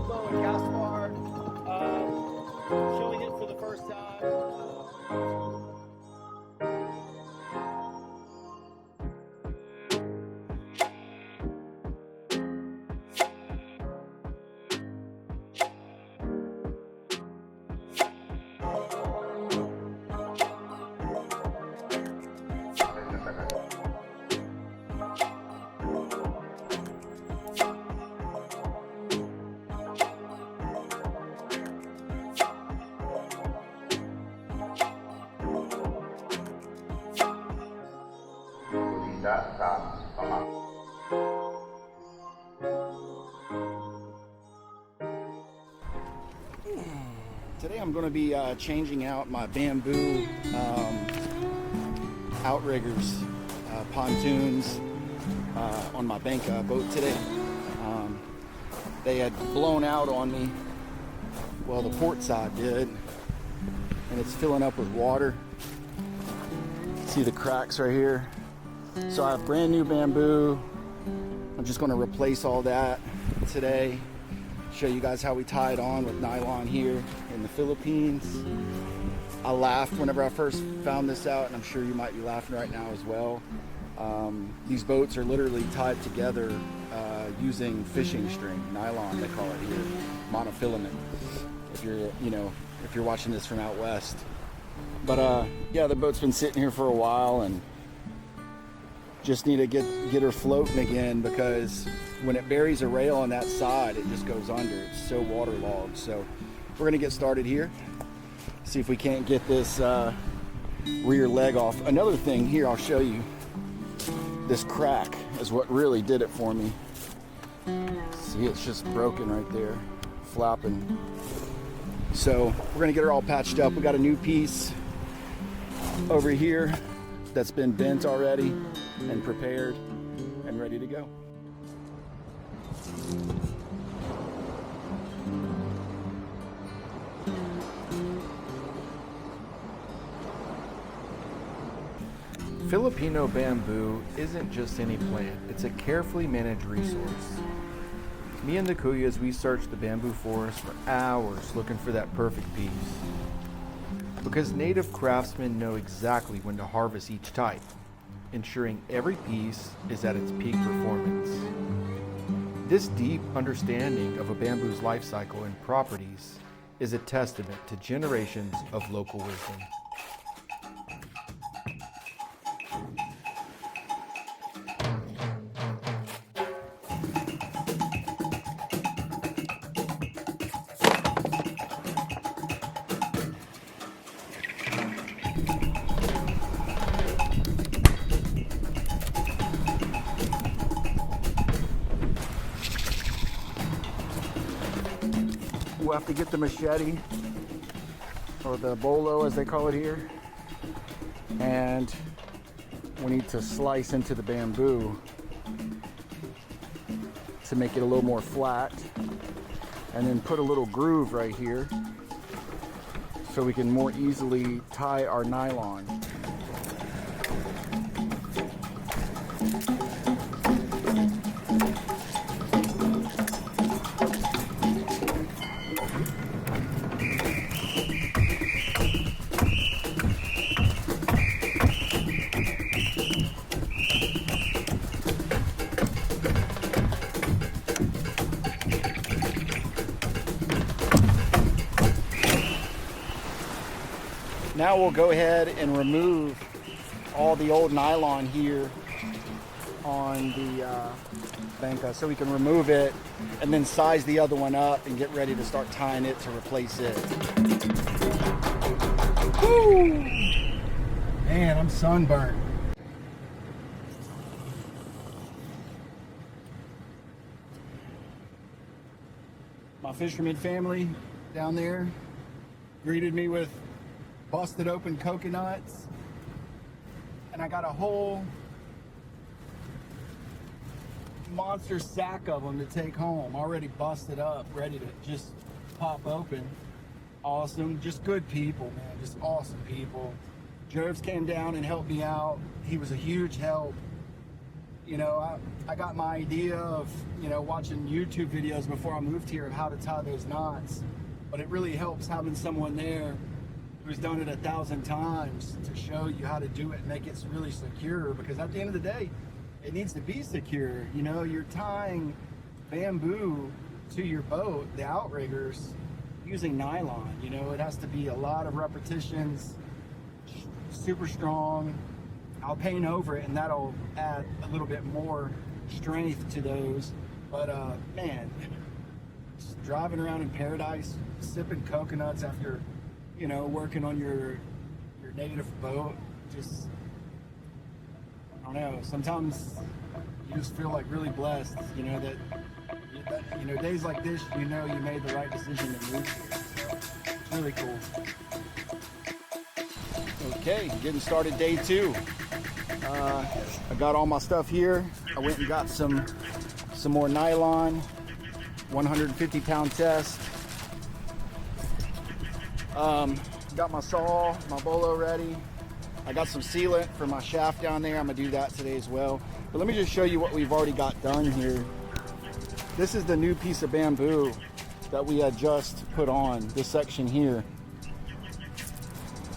Pablo and Gaspar, showing it for the first time. Today I'm going to be changing out my bamboo outriggers, pontoons on my Banka boat today. They had blown out on me. Well, the port side did, and it's filling up with water. See the cracks right here. So I have brand new bamboo. I'm just going to replace all that today. Show you guys how we tie it on with nylon here in the Philippines. I laughed whenever I first found this out, and I'm sure you might be laughing right now as well. These boats are literally tied together using fishing string, nylon they call it here, monofilament. If you're watching this from out west. But yeah, the boat's been sitting here for a while and just need to get her floating again, because when it buries a rail on that side, it just goes under. It's so waterlogged. So we're gonna get started here. See if we can't get this rear leg off. Another thing here, I'll show you. This crack is what really did it for me. See, it's just broken right there, flapping. So we're gonna get her all patched up. We got a new piece over here that's been bent already and prepared and ready to go. Filipino bamboo isn't just any plant, it's a carefully managed resource. Me and the Kuyas, we searched the bamboo forest for hours looking for that perfect piece. Because native craftsmen know exactly when to harvest each type, ensuring every piece is at its peak performance. This deep understanding of a bamboo's life cycle and properties is a testament to generations of local wisdom. We'll have to get the machete, or the bolo as they call it here, and we need to slice into the bamboo to make it a little more flat, and then put a little groove right here so we can more easily tie our nylon. Now we'll go ahead and remove all the old nylon here on the Banka, so we can remove it and then size the other one up and get ready to start tying it to replace it. Woo! Man, I'm sunburned. My fisherman family down there greeted me with busted open coconuts, and I got a whole monster sack of them to take home, already busted up, ready to just pop open. Awesome, just good people, man, just awesome people. Jervis came down and helped me out. He was a huge help. You know, I got my idea of, you know, watching YouTube videos before I moved here of how to tie those knots. But it really helps having someone there who's done it 1,000 times to show you how to do it and make it really secure. Because at the end of the day, it needs to be secure. You know, you're tying bamboo to your boat, the outriggers, using nylon. You know, it has to be a lot of repetitions, super strong. I'll paint over it and that'll add a little bit more strength to those. But man, just driving around in paradise, sipping coconuts after, you know, working on your native boat, just, I don't know, sometimes you just feel like really blessed, you know, that you know, days like this, you know, you made the right decision to move here. So it's really cool. Okay, getting started day 2. I got all my stuff here. I went and got some more nylon, 150 pound test. Got my saw, my bolo ready. I got some sealant for my shaft down there. I'm gonna do that today as well. But let me just show you what we've already got done here. This is the new piece of bamboo that we had just put on, this section here.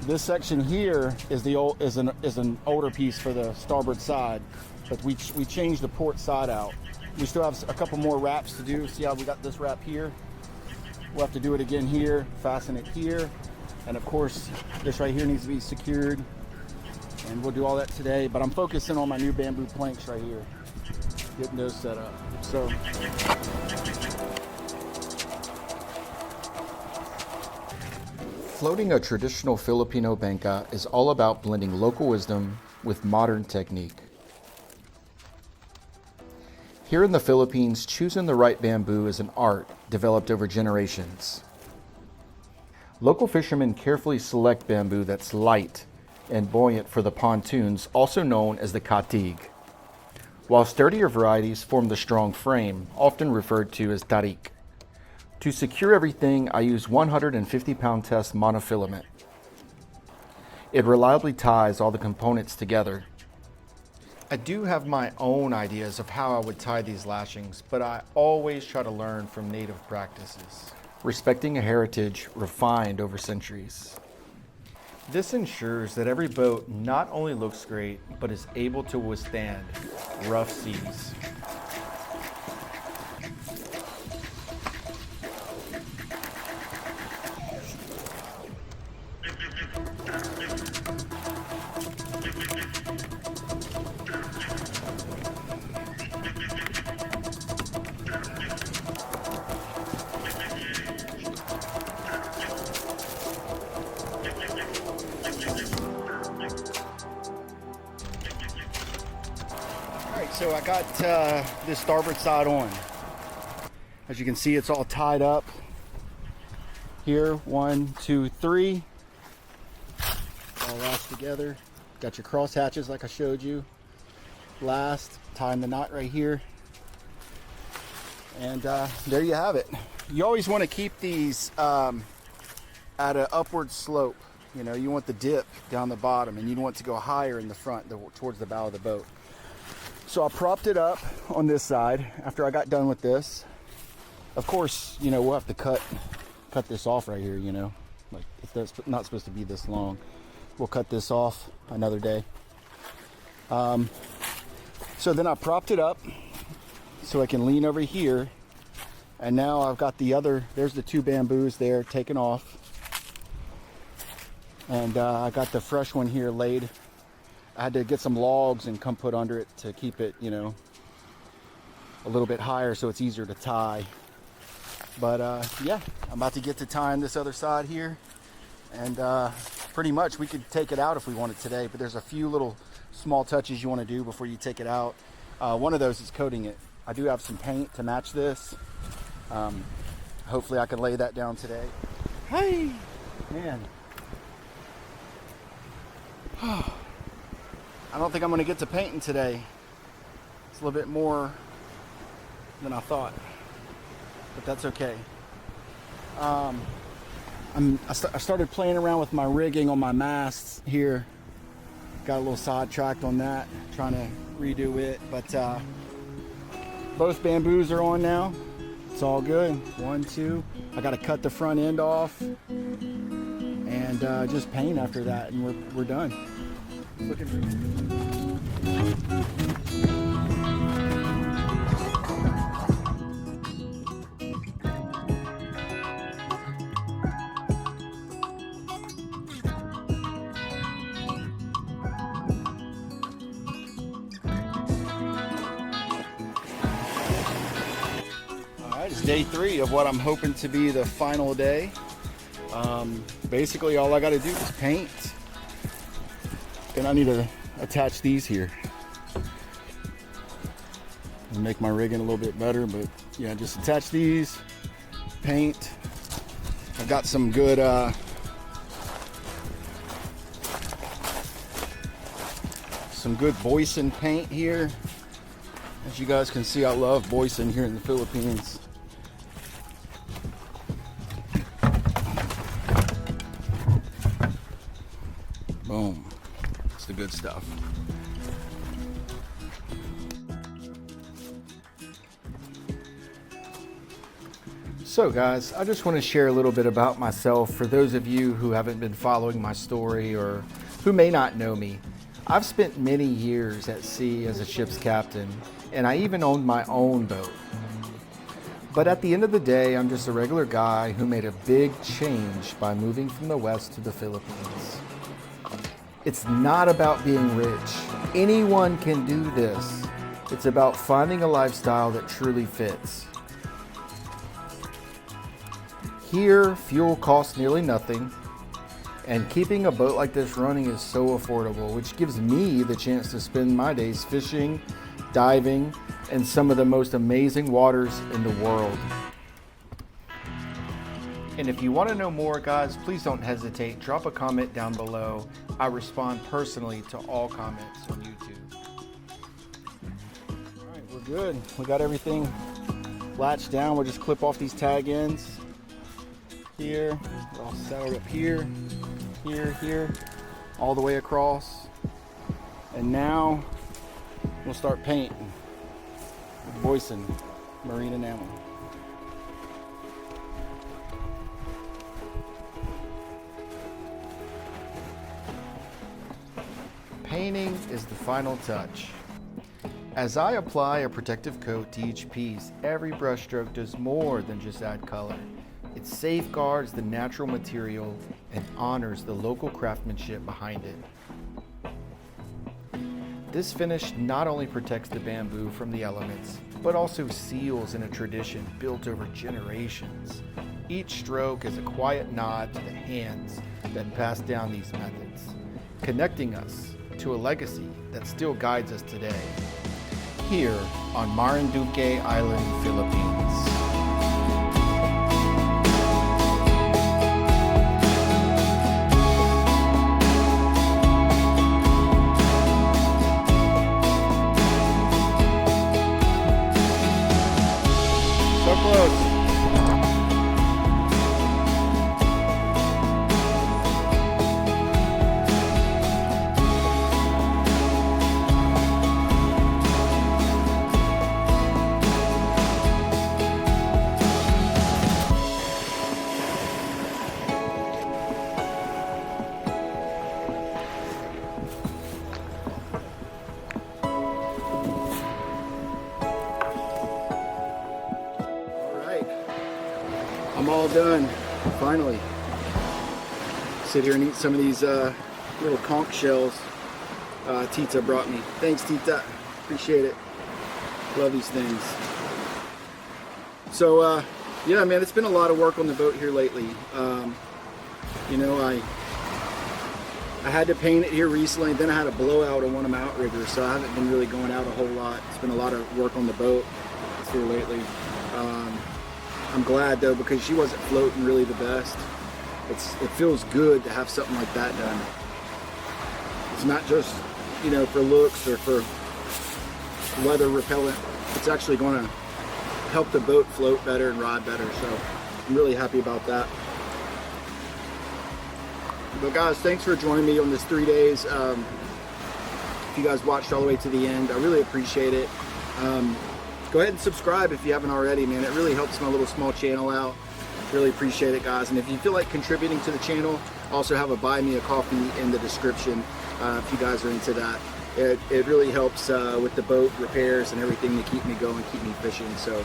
This section here is an older piece for the starboard side, but we changed the port side out. We still have a couple more wraps to do. See how we got this wrap here? We'll have to do it again here, fasten it here, and of course this right here needs to be secured, and we'll do all that today. But I'm focusing on my new bamboo planks right here, getting those set up. So Floating a traditional Filipino bangka is all about blending local wisdom with modern technique. Here in the Philippines, choosing the right bamboo is an art developed over generations. Local fishermen carefully select bamboo that's light and buoyant for the pontoons, also known as the katig, while sturdier varieties form the strong frame, often referred to as tarik. To secure everything, I use 150 pound test monofilament. It reliably ties all the components together. I do have my own ideas of how I would tie these lashings, but I always try to learn from native practices, respecting a heritage refined over centuries. This ensures that every boat not only looks great, but is able to withstand rough seas. So I got this starboard side on. As you can see, it's all tied up here. 1, 2, 3. All lashed together. Got your cross hatches like I showed you. Last, tying the knot right here. And there you have it. You always want to keep these at an upward slope. You know, you want the dip down the bottom, and you want to go higher in the front, towards the bow of the boat. So I propped it up on this side after I got done with this. Of course, you know, we'll have to cut this off right here, you know. Like, if that's not supposed to be this long. We'll cut this off another day. So then I propped it up so I can lean over here. And now I've got there's the 2 bamboos there taken off. And I got the fresh one here laid. I had to get some logs and come put under it to keep it, you know, a little bit higher so it's easier to tie. But yeah, I'm about to get to tying this other side here. And pretty much we could take it out if we wanted today, but there's a few little small touches you want to do before you take it out. One of those is coating it. I do have some paint to match this. Hopefully I can lay that down today. Hey, man. I don't think I'm going to get to painting today. It's a little bit more than I thought, but that's okay. I started playing around with my rigging on my masts here. Got a little sidetracked on that, trying to redo it. But both bamboos are on now. It's all good. 1, 2. I got to cut the front end off and just paint after that, and we're done. Looking It's day 3 of what I'm hoping to be the final day. Basically all I got to do is paint, and I need to attach these here and make my rigging a little bit better. But yeah, just attach these, paint. I've got some good Boysen paint here. As you guys can see, I love Boysen here in the Philippines. Boom. It's the good stuff. So guys, I just want to share a little bit about myself for those of you who haven't been following my story or who may not know me. I've spent many years at sea as a ship's captain, and I even owned my own boat. But at the end of the day, I'm just a regular guy who made a big change by moving from the West to the Philippines. It's not about being rich. Anyone can do this. It's about finding a lifestyle that truly fits. Here, fuel costs nearly nothing, and keeping a boat like this running is so affordable, which gives me the chance to spend my days fishing, diving, in some of the most amazing waters in the world. And if you want to know more, guys, please don't hesitate. Drop a comment down below. I respond personally to all comments on YouTube. All right, we're good. We got everything latched down. We'll just clip off these tag ends here. We're all settled up here, here, all the way across. And now we'll start painting with Boysen marine enamel. Painting is the final touch. As I apply a protective coat to each piece, every brush stroke does more than just add color. It safeguards the natural material and honors the local craftsmanship behind it. This finish not only protects the bamboo from the elements, but also seals in a tradition built over generations. Each stroke is a quiet nod to the hands that passed down these methods, connecting us to a legacy that still guides us today, here on Marinduque Island, Philippines. So close. I'm all done, finally. Sit here and eat some of these little conch shells Tita brought me. Thanks, Tita. Appreciate it. Love these things. So, yeah, man, it's been a lot of work on the boat here lately. You know, I had to paint it here recently, then I had a blowout on one of my outriggers, so I haven't been really going out a whole lot. It's been a lot of work on the boat here lately. I'm glad though, because she wasn't floating really the best. It feels good to have something like that done. It's not just, you know, for looks or for weather repellent. It's actually going to help the boat float better and ride better. So I'm really happy about that. But guys, thanks for joining me on this 3 days. If you guys watched all the way to the end, I really appreciate it. Go ahead and subscribe if you haven't already, man. It really helps my little small channel out. Really appreciate it, guys. And if you feel like contributing to the channel, I also have a buy me a coffee in the description if you guys are into that. It really helps with the boat repairs and everything to keep me going, keep me fishing. So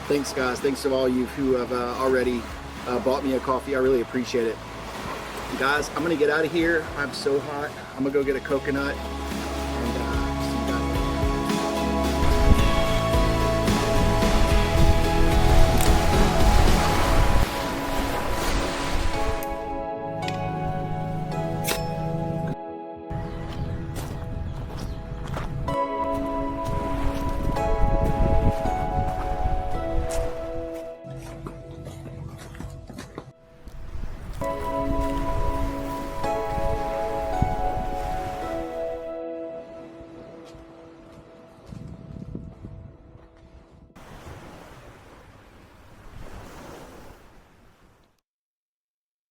thanks, guys. Thanks to all you who have already bought me a coffee. I really appreciate it. Guys, I'm gonna get out of here. I'm so hot. I'm gonna go get a coconut